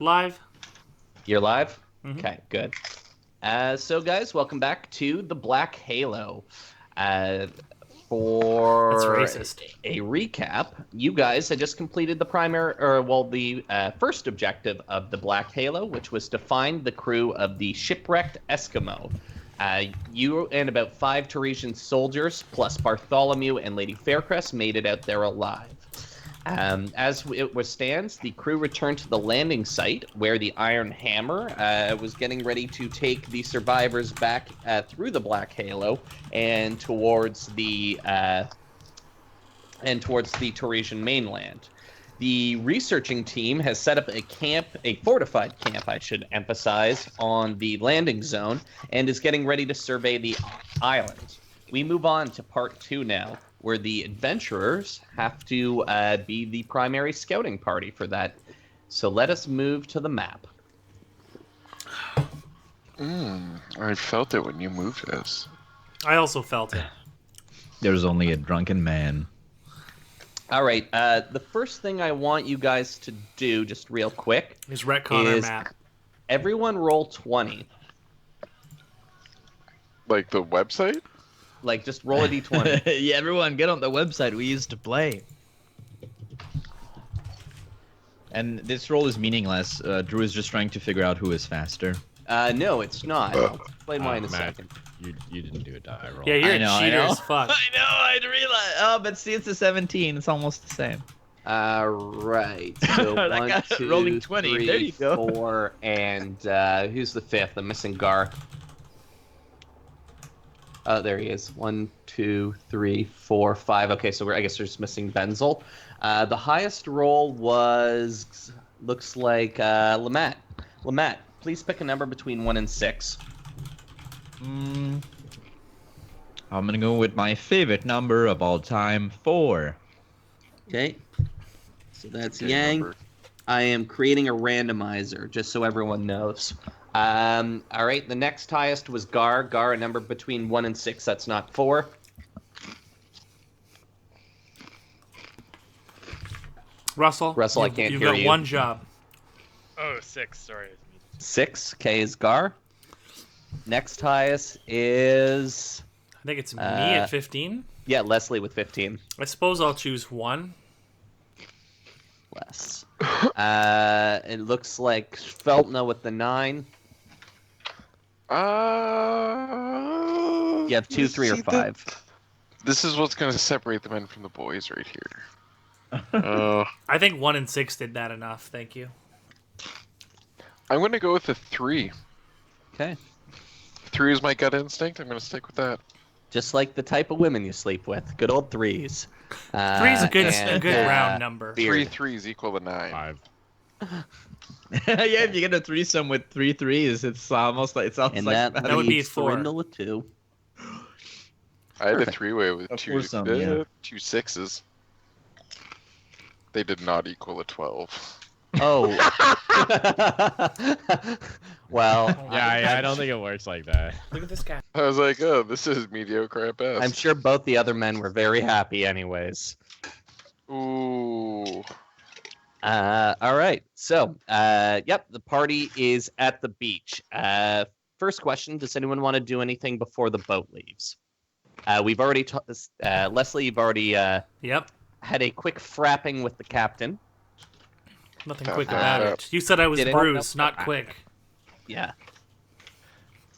Live. You're live? Mhm. Okay, good. So guys, welcome back to the Black Halo. For That's racist. a recap, you guys had just completed the first objective of the Black Halo, which was to find the crew of the shipwrecked Eskimo. You and about 5 Teresian soldiers, plus Bartholomew and Lady Faircrest, made it out there alive. As it stands, the crew returned to the landing site where the Iron Hammer was getting ready to take the survivors back through the Black Halo and towards the Teresian mainland. The researching team has set up a fortified camp, I should emphasize, on the landing zone and is getting ready to survey the island. We move on to part 2 now, where the adventurers have to be the primary scouting party for that. So let us move to the map. I felt it when you moved us. I also felt it. There's only a drunken man. All right, the first thing I want you guys to do, just real quick, Is retcon our map. everyone roll 20. Like the website? Like, just roll a d20. Yeah, everyone get on the website we used to play. And this roll is meaningless. Drew is just trying to figure out who is faster. No, it's not. I'll explain why in a Matt, second. You didn't do a die roll. Yeah, you're I know, a I cheater know. as fuck. I know, I'd realize. Oh, but see, it's a 17. It's almost the same. Right. So That 1, guy 2, rolling 20. 3, There you go. 4, and who's the fifth? I'm missing Gar. Oh, there he is. 1, 2, 3, 4, 5. Okay, so I guess we're just missing Benzel. The highest roll looks like Lamat. Lamat, please pick a number between 1 and 6. I'm gonna go with my favorite number of all time, 4. Okay. So that's Good Yang. number. I am creating a randomizer, just so everyone knows. All right, the next highest was Gar. Gar, a number between 1 and 6. That's not 4. Russell, Russell, I can't you've hear got you. one job. Oh, 6. Sorry. 6. K is Gar. Next highest is... I think it's me at 15. Yeah, Leslie with 15. I suppose I'll choose 1. Less. It looks like Feltna with the 9. You have 2, 3, or 5. This is what's going to separate the men from the boys right here. I think 1 and 6 did that enough. Thank you. I'm going to go with a 3. Okay. 3 is my gut instinct. I'm going to stick with that. Just like the type of women you sleep with. Good old 3s. 3 is a good and, round number. beer. 3 threes equal to 9. 5. Yeah, if you get a threesome with 3 threes, it's almost like And like that would be leaves 4. Thorindle with 2. I had a Perfect. 3-way with A 2 foursome, yeah. 2 6s. They did not equal a 12. Oh. Well, Yeah, I don't think it works like that. Look at this guy. I was like, oh, this is mediocre at best. I'm sure both the other men were very happy anyways. Ooh. All right. So, yep, the party is at the beach. First question, does anyone want to do anything before the boat leaves? We've already, Leslie, you've already Yep. had a quick frapping with the captain. Nothing quick about it. You said I was Did it? bruised, not quick. Yeah.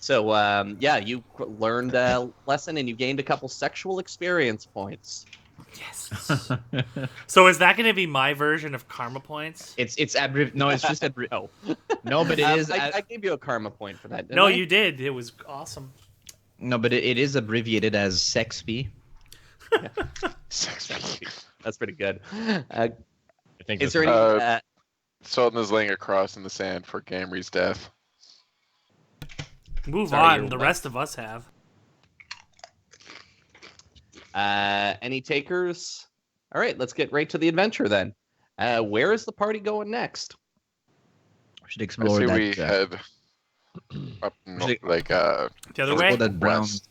So, yeah, you learned a lesson and you gained a couple sexual experience points. Yes. So is that going to be my version of karma points? it's no, it's just No. no, but it is I gave you a karma point for that, didn't No, I? you did. It was awesome. no, but it is abbreviated as sexp. That's pretty good. I think Is this there is- any... Sultan is laying across in the sand for Gamry's death. Move Sorry, on. you're The what? rest of us have. Any takers? All right, let's get right to the adventure then. Where is the party going next? We should I explore say that. we head up, Should- like, The other explore way? that brown. west.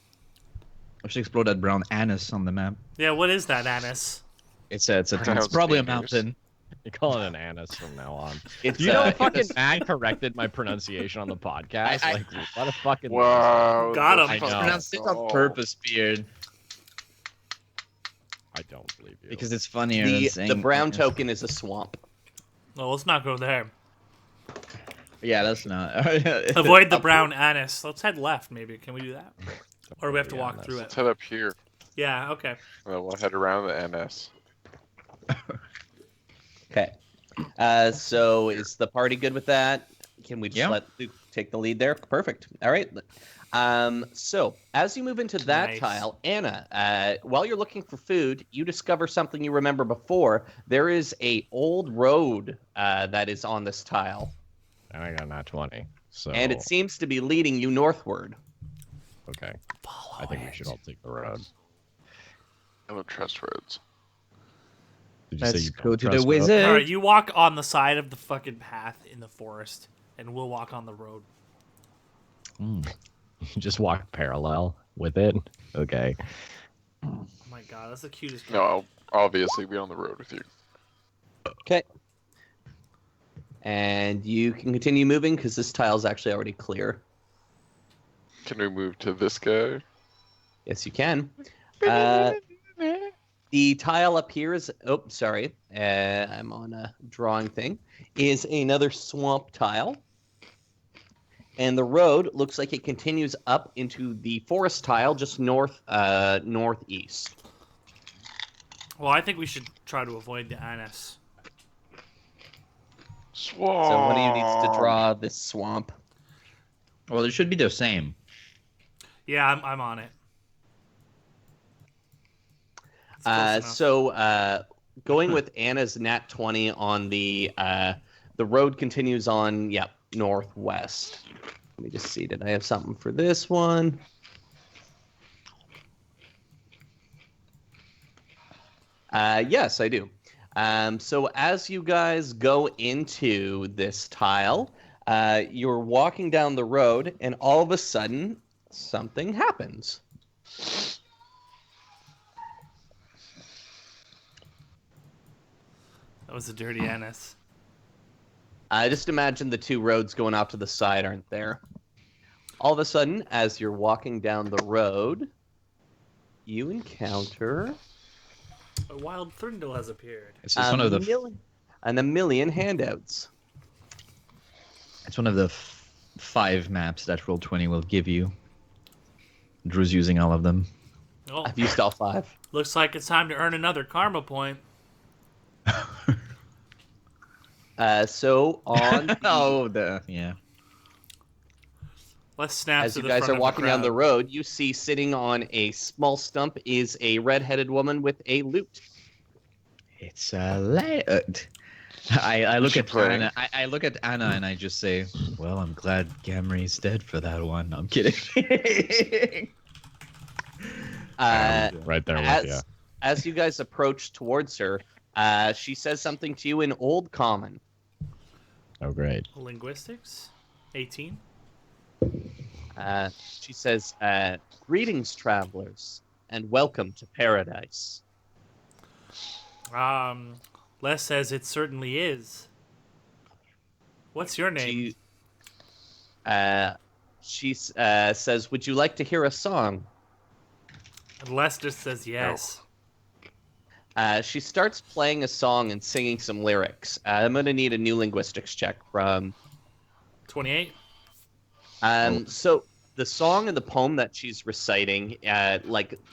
We should explore that brown anise on the map. Yeah, what is that, Annis? It's Pronounced probably a fingers. mountain. You're calling it an anise from now on. It's, Do you know uh, fucking it's- Matt corrected my pronunciation on the podcast? I- like, what a fucking Wow. Got the him. I fuck- know. Pronounced it on Oh. purpose, Beard, I don't believe you. because it's funnier than the saying brown anise. token is a swamp. Well, let's not go there. Yeah, that's not. Avoid the brown anise. Let's head left, maybe. Can we do that? Or do we have to Yeah, walk that's- through Let's it? head up here. Yeah, okay. And then we'll head around the NS. Okay. So is the party good with that? Can we just Yeah. let Luke take the lead there? Perfect. All right. So as you move into that Nice. tile, Anna, while you're looking for food, you discover something you remember before. There is a old road that is on this tile, And I got not 20. So and it seems to be leading you northward. okay. Follow I think we it. should all take the road. I don't trust roads. Did you say Let's you go don't to the trust roads? wizard. All right, you walk on the side of the fucking path in the forest, and we'll walk on the road. You just walk parallel with it. Okay. Oh my god, that's the cutest. No, I'll obviously be on the road with you. Okay. And you can continue moving because this tile's actually already clear. Can we move to this guy? Yes, you can. The tile up here is, oh, sorry, I'm on a drawing thing, is another swamp tile. And the road looks like it continues up into the forest tile just northeast. Well, I think we should try to avoid the anise. Swamp. So one of you needs to draw this swamp. Well, it should be the same. Yeah, I'm on it. It's close enough. Going with Anna's nat 20 on the road continues on, northwest. Let me just see. Did I have something for this one? Yes, I do. So as you guys go into this tile, you're walking down the road, and all of a sudden, something happens. That was a dirty anise. Just imagine the two roads going off to the side aren't there. All of a sudden, as you're walking down the road, you encounter A wild Thrindle has appeared. It's just one of the. a million handouts. It's one of the 5 maps that Roll20 will give you. Drew's using all of them. Oh, I've used all 5. looks like it's time to earn another karma point. So on yeah. Let's snap as to you the guys front are of walking down the crowd. road, you see sitting on a small stump is a red-headed woman with a lute. It's I look she at playing? Anna. I look at Anna and I just say, "Well, I'm glad Gamry's dead for that one." No, I'm kidding. Right there with you. As you guys approach towards her, she says something to you in Old Common. Oh, great. Linguistics, 18. She says, "Greetings, travelers, and welcome to paradise." Les says it certainly is. What's your name? She says, "Would you like to hear a song?" And Les just says yes. She starts playing a song and singing some lyrics. I'm going to need a new linguistics check from... 28. So the song and the poem that she's reciting,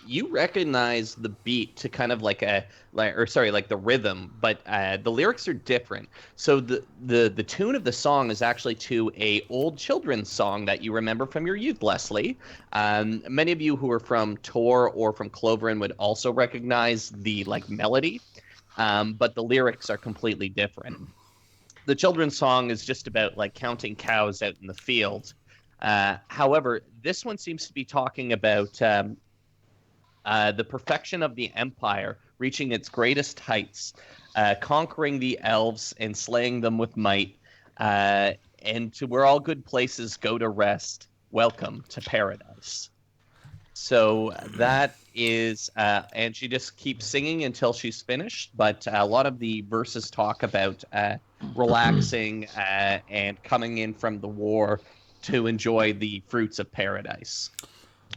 you recognize the beat to kind of like the rhythm, but the lyrics are different. So the tune of the song is actually to a old children's song that you remember from your youth, Leslie. Many of you who are from Tor or from Cloverin would also recognize the melody, but the lyrics are completely different. The children's song is just about counting cows out in the field. However, this one seems to be talking about the perfection of the empire reaching its greatest heights, conquering the elves and slaying them with might, and to where all good places go to rest. Welcome to paradise. So that is, and she just keeps singing until she's finished. But a lot of the verses talk about relaxing and coming in from the war to enjoy the fruits of paradise.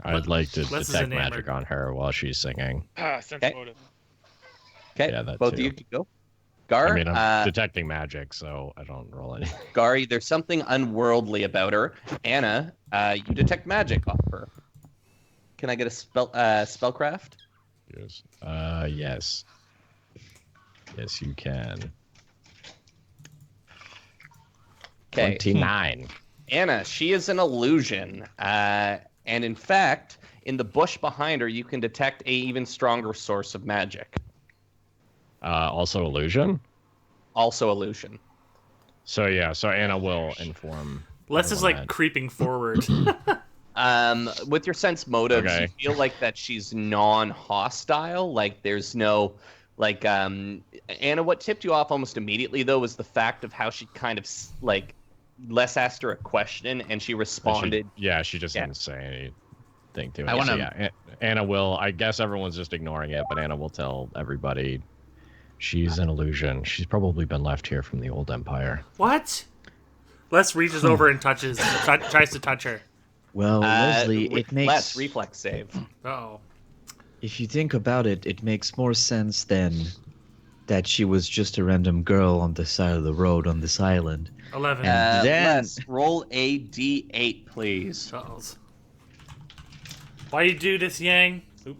I'd like to Les is detect enamored. magic on her while she's singing. Sense Okay. motive. Okay, Yeah, that both too. of you can go. Gar, I mean, I'm detecting magic, so I don't roll anything. Gary, there's something unworldly about her. Anna, you detect magic off her. Can I get a spellcraft? Yes. Yes. Yes, you can. Okay. 29. Anna, she is an illusion. And in fact, in the bush behind her, you can detect a even stronger source of magic. Also illusion. Also illusion. So yeah, so Anna will inform. Les is everyone like that. creeping forward. With your sense motives, Okay. you feel like that she's non-hostile. Like there's no, like, Anna, what tipped you off almost immediately, though, was the fact of how she kind of, like, Les asked her a question and she responded. She just Yeah. didn't say anything to it. I wanna- So, yeah, Anna will. I guess everyone's just ignoring it, but Anna will tell everybody she's an illusion. She's probably been left here from the old empire. What? Les reaches over and tries to touch her. Well, Leslie, it makes. Les, reflex save. Uh-oh. If you think about it, it makes more sense than that she was just a random girl on the side of the road on this island. 11. Then- Les, roll a d8, please. Uh-ohs. Why you do this, Yang? Oop.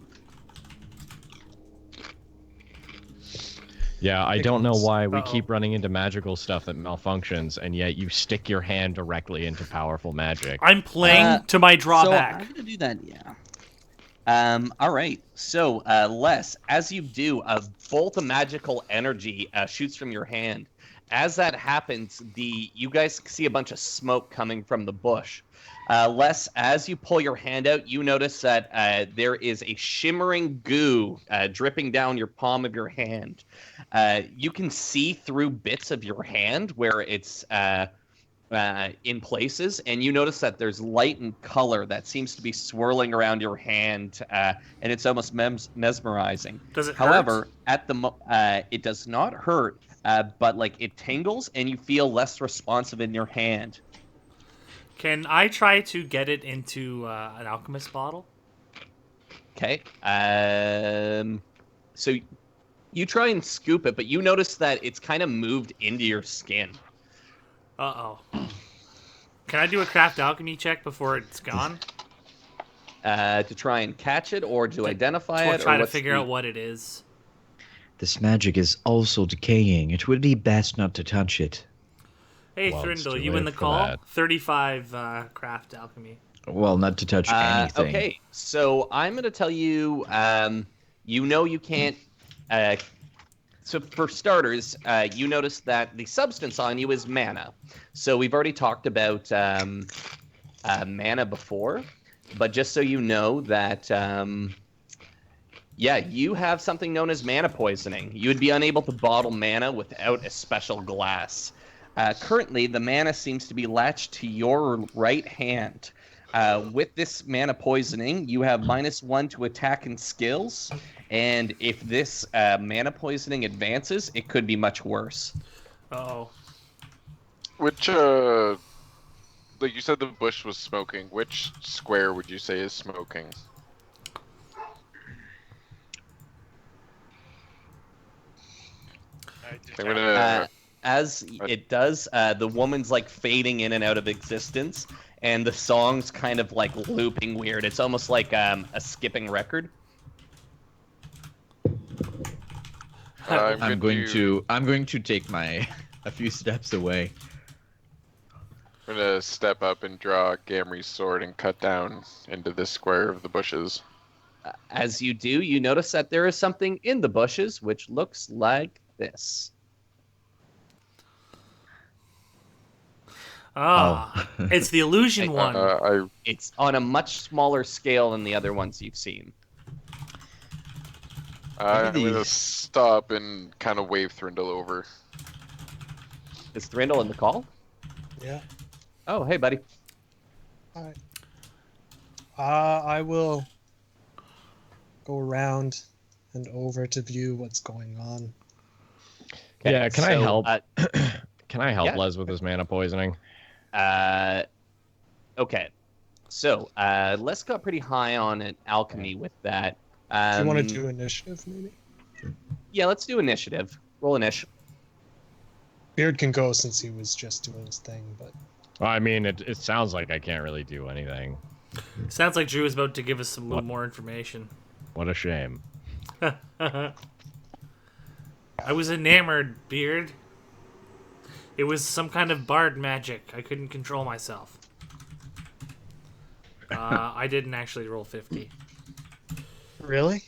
Yeah, I don't know why we Uh-oh. keep running into magical stuff that malfunctions, and yet you stick your hand directly into powerful magic. I'm playing to my So drawback. I'm gonna do that, yeah. All right. So, Les, as you do, a bolt of magical energy shoots from your hand. As that happens, you guys see a bunch of smoke coming from the bush. Les, as you pull your hand out, you notice that there is a shimmering goo dripping down your palm of your hand. You can see through bits of your hand where it's in places, and you notice that there's light and color that seems to be swirling around your hand, and it's almost mesmerizing. Does it However, hurt? it does not hurt, but like it tingles, and you feel less responsive in your hand. Can I try to get it into an alchemist bottle? Okay. So you try and scoop it, but you notice that it's kind of moved into your skin. Uh-oh. Can I do a craft alchemy check before it's gone? To try and catch it, or to identify Or it, try or to what's figure the- out what it is. This magic is also decaying. It would be best not to touch it. Hey, Well, it's Thrindle, too you in late the for call? that. 35 craft alchemy. Well, not to touch anything. Okay, so I'm going to tell you, you can't. So for starters, you notice that the substance on you is mana. So we've already talked about mana before, but just so you know that, you have something known as mana poisoning. You would be unable to bottle mana without a special glass. Currently, the mana seems to be latched to your right hand. With this mana poisoning, you have -1 to attack and skills, and if this mana poisoning advances, it could be much worse. Uh-oh. Which, like you said the bush was smoking. Which square would you say is smoking? I'm gonna... As it does, the woman's like fading in and out of existence, and the song's kind of like looping weird. It's almost like a skipping record. I'm going to take a few steps away. I'm gonna step up and draw Gamry's sword and cut down into this square of the bushes. As you do, you notice that there is something in the bushes, which looks like this. Ah, it's the illusion one. It's on a much smaller scale than the other ones you've seen. I'm gonna these- stop and kind of wave Thrindle over. Is Thrindle in the call? Yeah. Oh, hey, buddy. I will go around and over to view what's going on. Okay, Yeah, can I help? Can I help yeah. Les with his mana poisoning? Okay. So, Les got pretty high on an alchemy with that. Do you want to do initiative, maybe? Yeah, let's do initiative. Roll initiative. Beard can go since he was just doing his thing, but Well, I mean, it sounds like I can't really do anything. Sounds like Drew is about to give us some little more information. What a shame. I was enamored, Beard. It was some kind of bard magic. I couldn't control myself. I didn't actually roll 50. really?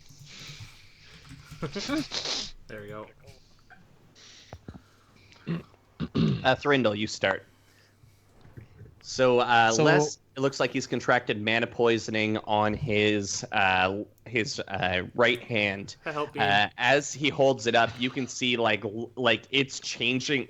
There we go. Thrinddle, you start. So, Les, it looks like he's contracted mana poisoning on his right hand. I help you. As he holds it up, you can see like it's changing.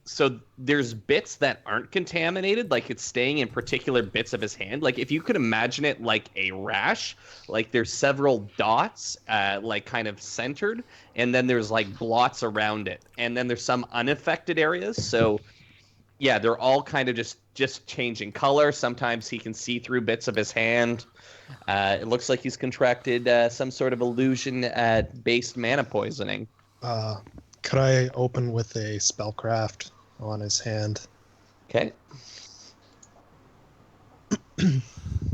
So there's bits that aren't contaminated, like it's staying in particular bits of his hand. Like if you could imagine it like a rash, like there's several dots, like kind of centered, and then there's like blots around it, and then there's some unaffected areas. So yeah, they're all kind of just changing color. Sometimes he can see through bits of his hand. It looks like he's contracted some sort of illusion-based mana poisoning. Could I open with a spellcraft on his hand? Okay.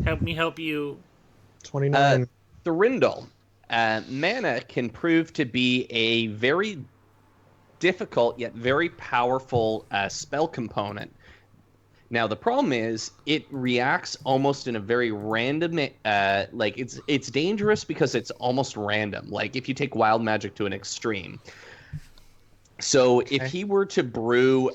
Help me help you. 29. Thurindle, mana can prove to be a very difficult yet very powerful spell component. Now the problem is it reacts almost in a very random. Like it's dangerous because it's almost random. Like if you take wild magic to an extreme. So if he were to brew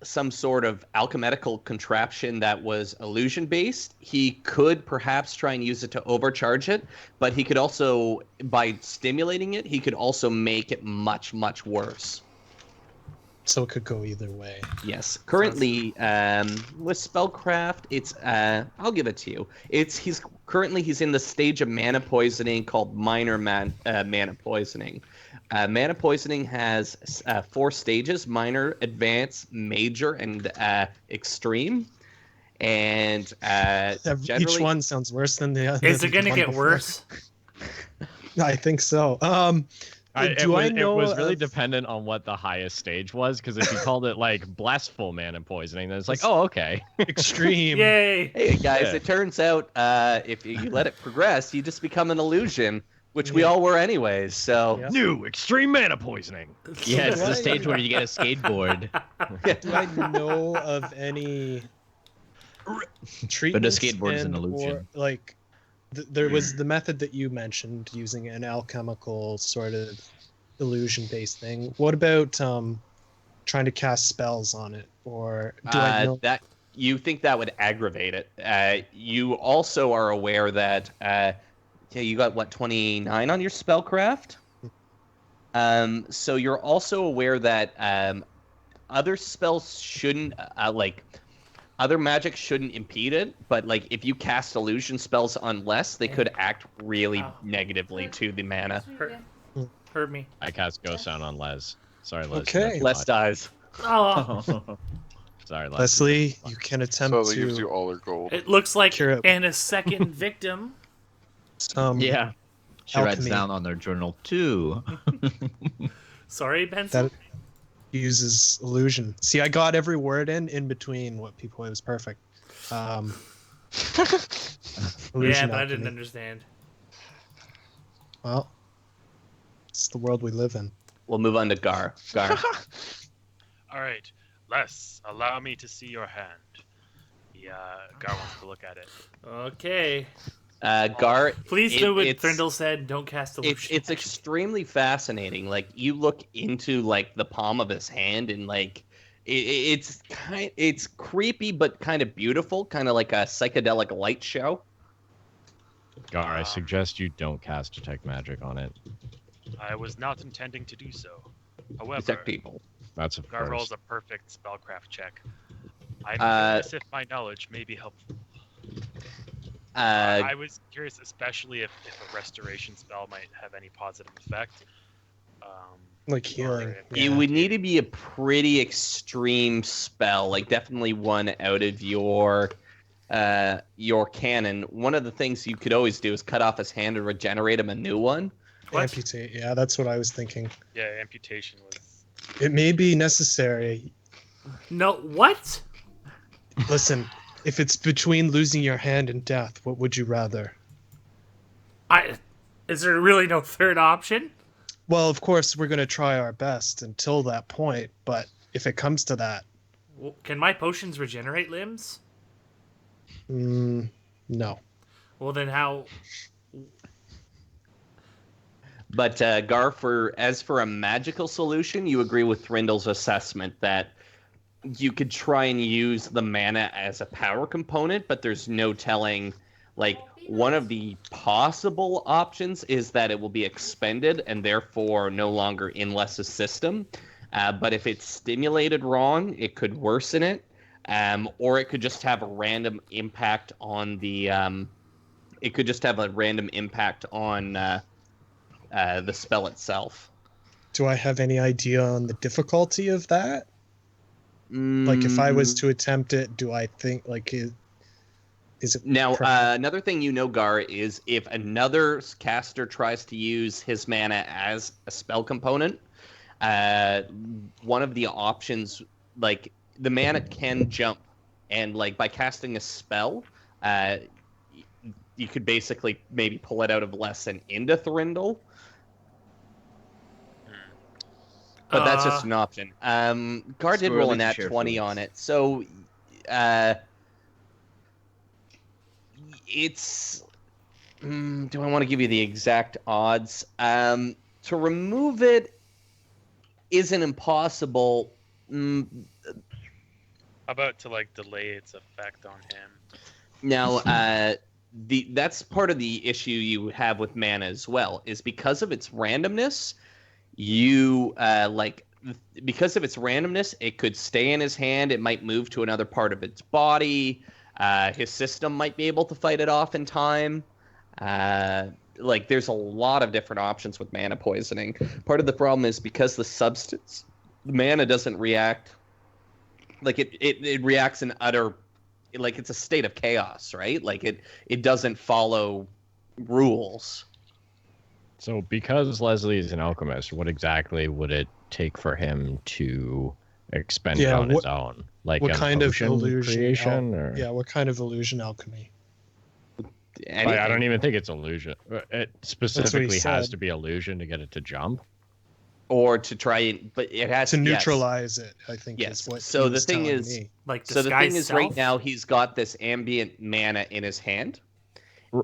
some sort of alchemical contraption that was illusion based, he could perhaps try and use it to overcharge it, but he could also, by stimulating it, he could also make it much, much worse. So it could go either way. Yes. Currently, with spellcraft, it's I'll give it to you. He's in the stage of mana poisoning called minor mana poisoning. Mana poisoning has 4 stages: minor, advanced, major, and extreme. And generally, each one sounds worse than the other. Is it going to get worse? I think so. It was really dependent on what the highest stage was, because if you called it like blastful mana poisoning, then it's like, oh, okay. Extreme. Yay! Hey guys, Yeah. It turns out if you let it progress, you just become an illusion, which we all were anyways. So New extreme mana poisoning. Yeah, it's the stage where you get a skateboard. Do I know of any treatments? skateboard is an illusion. Or, like, there was the method that you mentioned, using an alchemical sort of illusion-based thing. What about trying to cast spells on it? Or do I know that you think that would aggravate it? You also are aware that you got what, 29 on your spellcraft. So you're also aware that other spells shouldn't other magic shouldn't impede it, but like if you cast illusion spells on less, they could act really negatively to the mana. Hurt me. I cast Ghost Sound on Les. Sorry, Les. Okay. Les dies. Oh, Sorry, Les. Leslie, you can attempt So that gives you to all her gold. it looks like Cure it. and a second victim. Yeah. She writes Alchemy. down on their journal too. Sorry, Benson. that uses illusion. See, I got every word in between what people. It was perfect. Yeah, Illusion but I alchemy. didn't understand. Well, it's the world we live in. We'll move on to Gar. Gar. All right, Les, allow me to see your hand. Gar wants to look at it. Okay. Gar. Please do what it's- Thrinddle said. Don't cast illusion. It's extremely fascinating. Like you look into like the palm of his hand, and like it's creepy but kind of beautiful, kind of like a psychedelic light show. Gar, I suggest you don't cast Detect Magic on it. I was not intending to do so. However, Detect people. That's of Gar rolls course. a perfect spellcraft check. I'm Uh, curious if my knowledge may be helpful. I was curious, especially if a restoration spell might have any positive effect. Like healing. Or if- It would need to be a pretty extreme spell, like definitely one out of your canon. One of the things you could always do is cut off his hand and regenerate him a new one. What? Amputate. Yeah, that's what I was thinking. Yeah, amputation was. It may be necessary. No, what? Listen, if it's between losing your hand and death, what would you rather? Is there really no third option? Well, of course, we're going to try our best until that point, but if it comes to that, Well, can my potions regenerate limbs? no. Well, then how? But Gar, as for a magical solution, you agree with Thrindel's assessment that you could try and use the mana as a power component, but there's no telling. Like, one of the possible options is that it will be expended and therefore no longer in Less's system. But if it's stimulated wrong, it could worsen it, or it could just have a random impact on the. It could just have a random impact on the spell itself. Do I have any idea on the difficulty of that? Like, if I was to attempt it, do I think, like, is it... Now, another thing you know, Gar, is if another caster tries to use his mana as a spell component, one of the options, like, the mana can jump, and, like, by casting a spell, you could basically maybe pull it out of Less and into Thurindle. But that's just an option. Gar did roll a nat 20 on it, so it's... do I want to give you the exact odds? To remove it isn't impossible. How about to like delay its effect on him? Now, that's part of the issue you have with mana as well, is because of its randomness. Because of its randomness, it could stay in his hand. It might move to another part of its body. His system might be able to fight it off in time. There's a lot of different options with mana poisoning. Part of the problem is because the mana doesn't react. Like it reacts in utter, like it's a state of chaos, right? Like it doesn't follow rules. So, because Leslie is an alchemist, what exactly would it take for him to expend it on his own? Like what an kind of potion illusion creation? Or... Yeah, what kind of illusion alchemy? I don't even think it's illusion. It specifically has said. to be illusion to get it to jump. Or to try, but it has to neutralize it. I think Yes. is what. So he the was thing telling is, me. Like so the thing disguise is, right self? now he's got this ambient mana in his hand.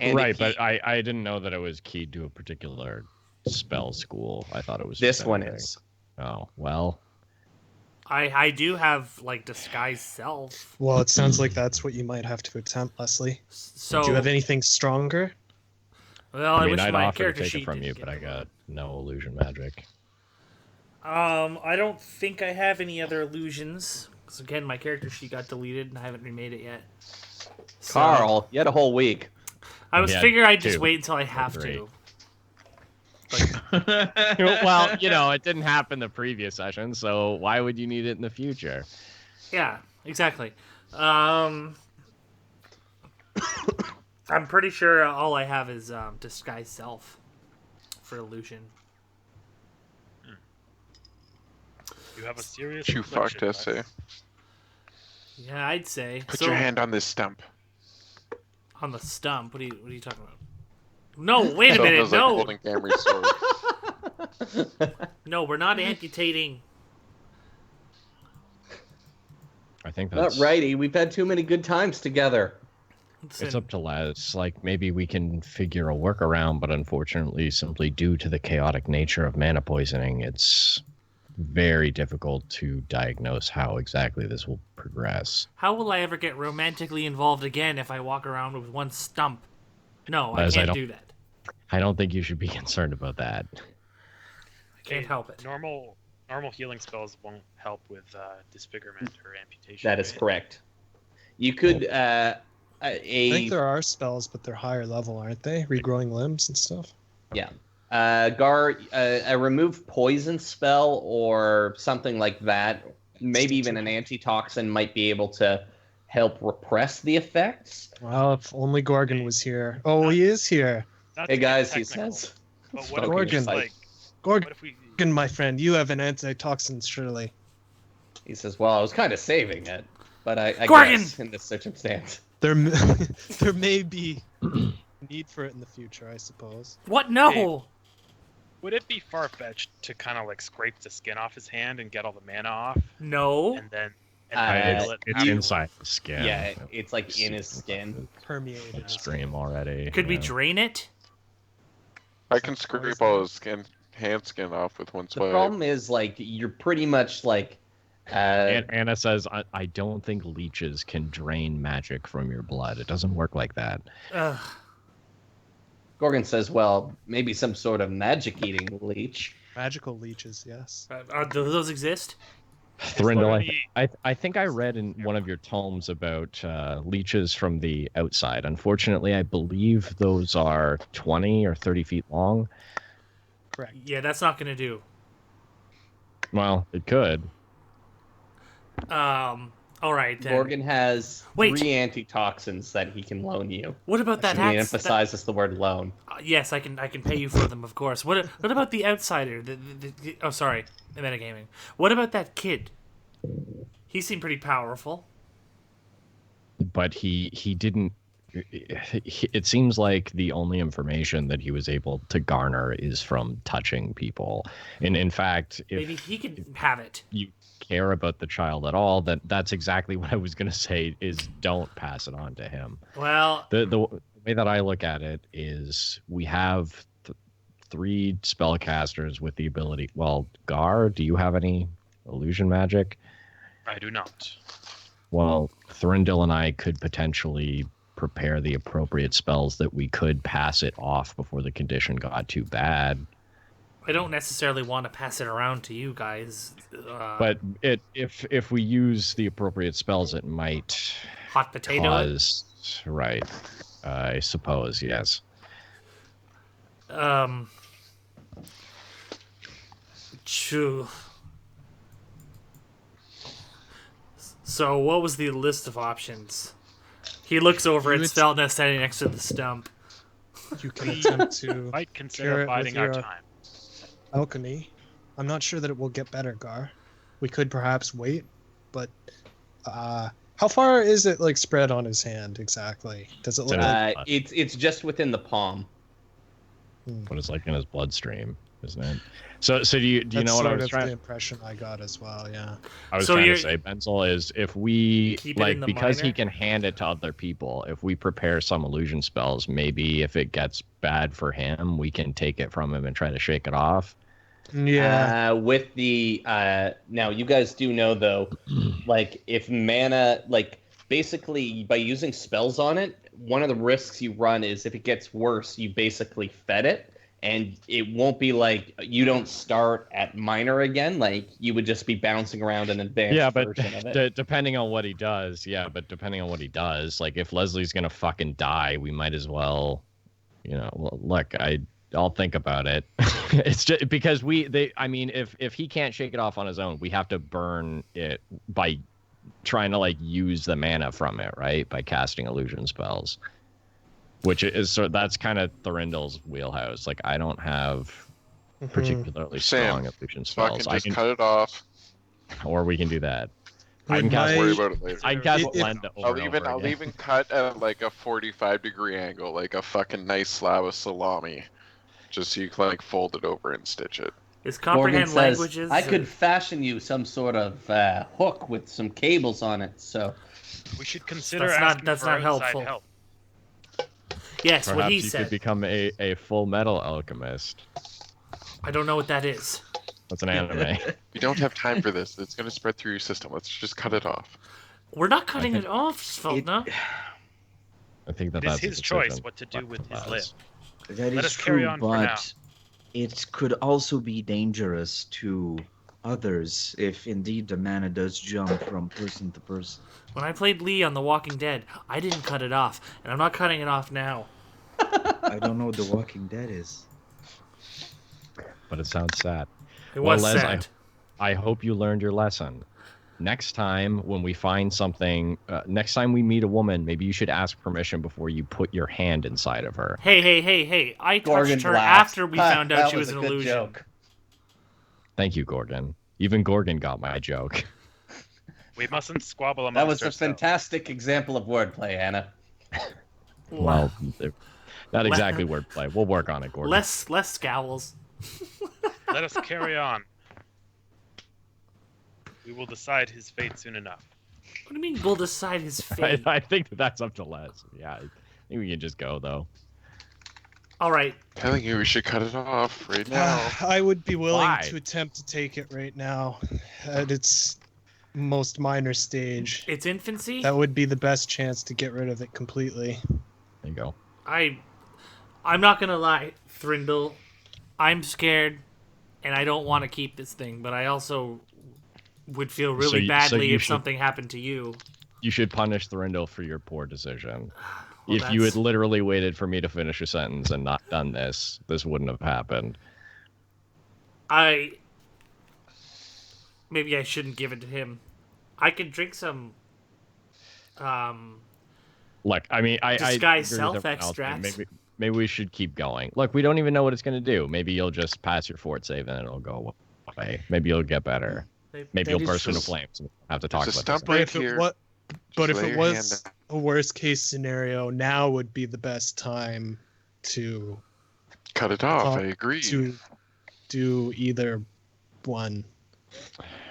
And Right, if he- but I didn't know that it was keyed to a particular spell school. I thought it was This just one anything. is. Oh, well. I do have like disguise self. Well, it sounds like that's what you might have to attempt, Leslie. So Do you have anything stronger? Well, I mean, wish I'd my offer to character take sheet it from you, didn't but I get got no illusion magic. I don't think I have any other illusions. Because again, my character sheet got deleted and I haven't remade it yet. So, Carl, you had a whole week. I was Yeah, figuring I'd just 2 wait until I or have 3. to. Well, it didn't happen the previous session, so why would you need it in the future? Yeah, exactly. I'm pretty sure all I have is disguise self for illusion. You have a serious. You fucked affliction, us, eh? Yeah, I'd say. Put So, your hand on this stump. on the stump. What are you talking about? No, wait a Stump minute. is like No, holding Camry's sword. no, we're not amputating. I think Not that's righty. We've had too many good times together. It's up to Les. Like, maybe we can figure a workaround, but unfortunately, simply due to the chaotic nature of mana poisoning, it's very difficult to diagnose how exactly this will progress. How will I ever get romantically involved again if I walk around with one stump? No, I Les, I can't don't- do that. I don't think you should be concerned about that. I can't help it. Normal healing spells won't help with disfigurement or amputation. That is right? correct. You could I think there are spells, but they're higher level, aren't they? Regrowing limbs and stuff. Yeah. Gar, a remove poison spell or something like that, maybe even an antitoxin might be able to help repress the effects. Well, if only Gorgon was here. Oh, he is here. Not Hey to get guys, he technical, says. But what Smoking if we Gorgon. just pipe. like? Gorgon, What if we? my friend, you have an antitoxin, surely. He says, well, I was kind of saving it, but I Gorgon! guess in this circumstance. There may be need for it in the future, I suppose. What? No. Would it be far fetched to kind of like scrape the skin off his hand and get all the mana off, No. and then Uh, feel it It's afterwards? inside the skin. Yeah, it's like in his skin. Permeated. Stream already. Could we yeah. drain it? I can scrape all his hand skin off with one The swipe. problem is, like, you're pretty much like. Anna says, I don't think leeches can drain magic from your blood. It doesn't work like that. Ugh. Gorgon says, well, maybe some sort of magic-eating leech. Magical leeches, yes. Do those exist? Thrindahl, I think I read in one of your tomes about leeches from the outside. Unfortunately, I believe those are 20 or 30 feet long. Correct. Yeah, that's not gonna do. Well, it could. All right then. Gorgon has Wait. 3 antitoxins that he can loan you. What about that He hack? emphasizes the word loan. Yes, I can pay you for them, of course. What about the outsider? Oh, sorry, the metagaming. What about that kid? He seemed pretty powerful. But he didn't. It seems like the only information that he was able to garner is from touching people. And in fact, if Maybe he could have it. you care about the child at all, that's exactly what I was going to say, is don't pass it on to him. Well, The way that I look at it is we have 3 spellcasters with the ability. Well, Gar, do you have any illusion magic? I do not. Well, Thrindahl and I could potentially prepare the appropriate spells that we could pass it off before the condition got too bad. I don't necessarily want to pass it around to you guys. But if we use the appropriate spells, it might Hot potato. cause right. I suppose, yes. Chew. So, what was the list of options? He looks over at Sveltna standing next to the stump. You can attempt to Might cure consider it biding with our your time. alchemy. I'm not sure that it will get better, Gar. We could perhaps wait, but how far is it like spread on his hand exactly? Does it look like It's just within the palm. What it's like in his bloodstream, isn't it? So do you that's know what I sort was of trying? the impression I got as well? Yeah. I was So trying you're- to say, Benzel, is if we Keep it in the because he minor? can hand it to other people, if we prepare some illusion spells, maybe if it gets bad for him, we can take it from him and try to shake it off. Yeah. With the now you guys do know though, like if mana, like basically by using spells on it, one of the risks you run is if it gets worse, you basically fed it, and it won't be like you don't start at minor again. Like you would just be bouncing around an advanced Yeah, but version of it. depending on what he does, like if Leslie's gonna fucking die, we might as well, well, look, I'll think about it. It's just because if he can't shake it off on his own, we have to burn it by trying to like use the mana from it, right? By casting illusion spells, which is that's kind of Thrindahl's wheelhouse. Like I don't have particularly Sam, strong illusion Fucking spells. just cut it off. Or we can do that. I Would can cast. my- Worry about it later. I can cast If- blend over and over I'll again. even cut at like a 45-degree angle, like a fucking nice slab of salami, just so you can like fold it over and stitch it. Is Gorgon comprehend says, languages? I could fashion you some sort of hook with some cables on it. So We should consider That's not- asking that's for not outside helpful. help. Yes, what Perhaps he you could said. become a full metal alchemist. I don't know what that is. That's an anime. You don't have time for this. It's gonna spread through your system. Let's just cut it off. We're not cutting it off, Sveltna. I think It is that's a his choice decision. what to do with his Fuck limb. us. That Let is us carry true, on for now. but it could also be dangerous to others if indeed the mana does jump from person to person. When I played Lee on The Walking Dead, I didn't cut it off, and I'm not cutting it off now. I don't know what The Walking Dead is. But it sounds sad. It Well, was Les, sad. I hope you learned your lesson. Next time when we find something, next time we meet a woman, maybe you should ask permission before you put your hand inside of her. Hey. I Gorgon touched her laughs. after we found out That she was a an good illusion. joke. Thank you, Gorgon. Even Gorgon got my joke. We mustn't squabble amongst That was a ourselves. fantastic example of wordplay, Anna. Well, not exactly wordplay. We'll work on it, Gorgon. Less scowls. Let us carry on. We will decide his fate soon enough. What do you mean we'll decide his fate? I think that's up to Les. Yeah, I think we can just go, though. All right. Telling you we should cut it off right now. I would be willing Why? to attempt to take it right now at its most minor stage. It's infancy. That would be the best chance to get rid of it completely. There you go. I'm not gonna lie, Thrindle. I'm scared, and I don't want to keep this thing, but I also would feel really badly if something happened to you. You should punish Thorindle for your poor decision. Well, if you had that's- literally waited for me to finish a sentence and not done this, this wouldn't have happened. Maybe I shouldn't give it to him. I could drink some Look, I mean, I disguise agree with self everyone else, but extracts. Maybe we should keep going. Look, we don't even know what it's going to do. Maybe you'll just pass your fort save and it'll go away. Maybe you'll get better. Maybe you'll That burst is into just- flames and have to talk There's a about stump this. But right if it here. was, but if lay it your was hand a worst case scenario, now would be the best time to Cut it off. Uh, I agree. to do either one.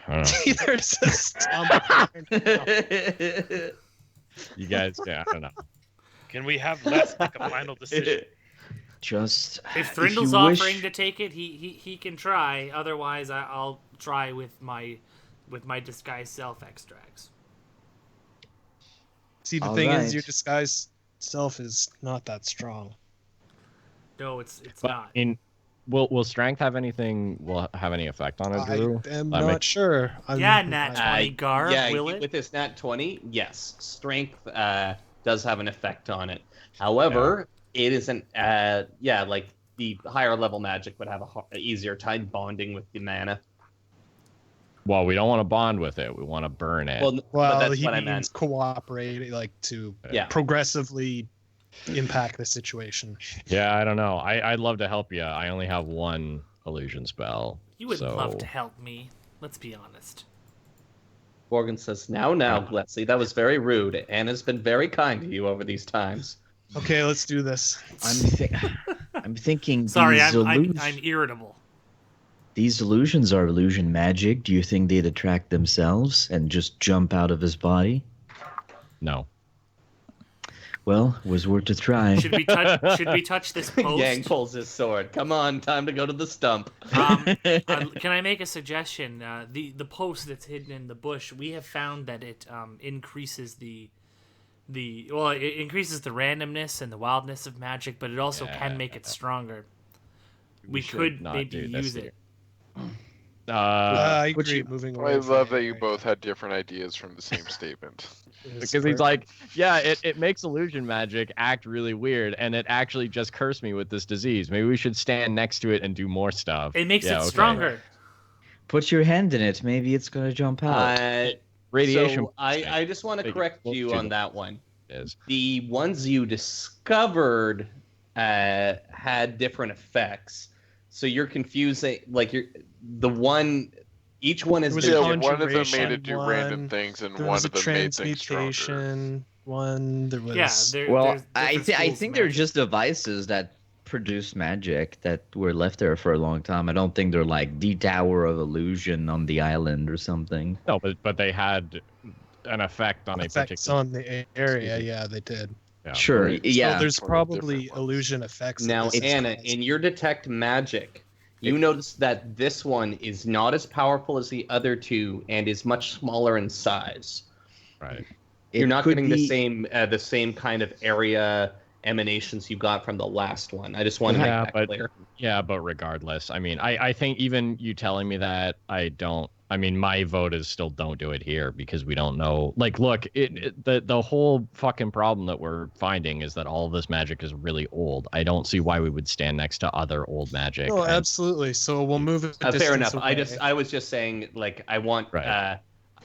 I don't know. Either stump. You guys, yeah, I don't know. Can we have Les make a final decision? Just If you Thrindle's wish- offering to take it, he can try. Otherwise, I'll try with my disguised self extracts. See, the All thing right. is, your disguise self is not that strong. No, it's But not. will strength have anything? Will have any effect on it, Drew? I am I not mean- sure. Yeah, Nat 20 Uh, Gar, yeah, will it? with this nat 20, yes, strength does have an effect on it. However, it isn't. Like the higher level magic would have a easier time bonding with the mana. Well, we don't want to bond with it. We want to burn it. Well, but Well, that's he what I means meant. cooperate, like to Yeah. progressively impact the situation. Yeah, I don't know. I'd love to help you. I only have one illusion spell. You would so... love to help me. Let's be honest. Morgan says, "Now, Gletsy, that was very rude. Anna's been very kind to you over these times." Okay, let's do this. I'm thinking. Sorry, these I'm irritable. These illusions are illusion magic. Do you think they'd attract themselves and just jump out of his body? No. Well, it was worth a try. Should we touch this post? Yang pulls his sword. Come on, time to go to the stump. Can I make a suggestion? The post that's hidden in the bush, we have found that it increases it increases the randomness and the wildness of magic, but it also can make it stronger. We should could not maybe do this use here. it. I would agree. you- Moving away. I from love it, that you right. both had different ideas from the same statement. It's Because he's perfect. like, yeah, it makes illusion magic act really weird, and it actually just cursed me with this disease. Maybe we should stand next to it and do more stuff. It makes Yeah, it okay. stronger. Put your hand in it. Maybe it's gonna jump out. Radiation. So I just want to Big- correct well, you two on that one. is. The ones you discovered had different effects. So you're confusing, each one is There was a Yeah, different. one of them made conjuration it do random one, things, and There one was a of them made things stronger. transmutation one. There was. Yeah, there, Well, there's I different schools think of they're magic. just devices that produce magic that were left there for a long time. I don't think they're like the Tower of Illusion on the island or something. No, but they had an effect on effects a particular. on the area. Yeah, they did. Yeah. Sure, Right. yeah. So there's Or probably different ones. illusion effects. that Now, this is Anna, causing. in your detect magic, you notice that this one is not as powerful as the other two and is much smaller in size. Right. You're It not could getting be- the same kind of area emanations you got from the last one. I just want to make that clear. Yeah, but regardless, I mean, I think even you telling me that, I mean, my vote is still don't do it here because we don't know. Like, look, the whole fucking problem that we're finding is that all of this magic is really old. I don't see why we would stand next to other old magic. No, absolutely. So we'll move it. Fair enough. I was just saying, like, I want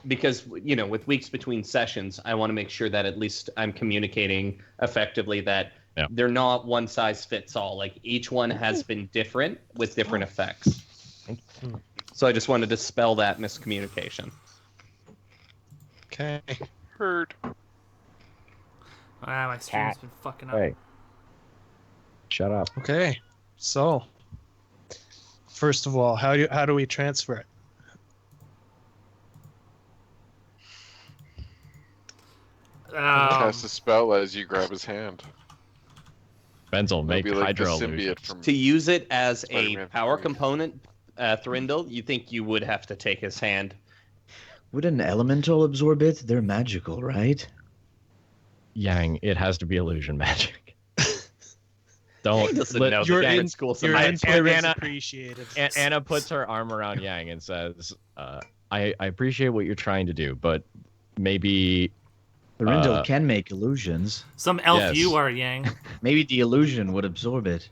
because with weeks between sessions, I want to make sure that at least I'm communicating effectively that they're not one size fits all. Like each one has been different with different effects. So I just wanted to dispel that miscommunication. Okay. Heard. My stream's been fucking up. Hey. Shut up. Okay. So, first of all, how do we transfer it? Cast a spell as you grab his hand. Benzel, make Maybe like the Hydro symbiote illusion. from To use it as Spider-Man a power 3. component, Thrinddle, you think you would have to take his hand? Would an elemental absorb it? They're magical, right? Yang, it has to be illusion magic. Don't Doesn't let- know your the in- different schools of Your magic. input is Anna- appreciated. Anna puts her arm around Yang and says, I appreciate what you're trying to do, but maybe Thorindel can make illusions. Some elf Yes. you are, Yang. Maybe the illusion would absorb it.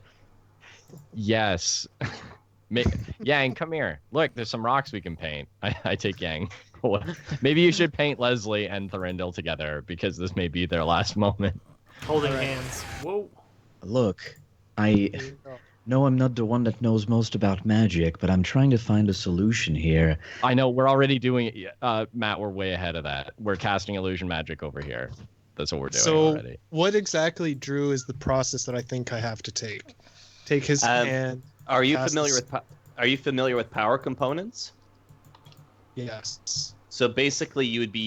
yes. Yang, come here. Look, there's some rocks we can paint. I take Yang. Maybe you should paint Leslie and Thorindel together because this may be their last moment. Holding hands. Whoa. Look, I know I'm not the one that knows most about magic, but I'm trying to find a solution here. I know we're already doing it. Matt, we're way ahead of that. We're casting illusion magic over here. That's what we're doing So, already. what exactly, Drew, is the process that I think I have to take? Take his hand. Are you cast familiar this- with Are you familiar with power components? Yes. So basically, you would be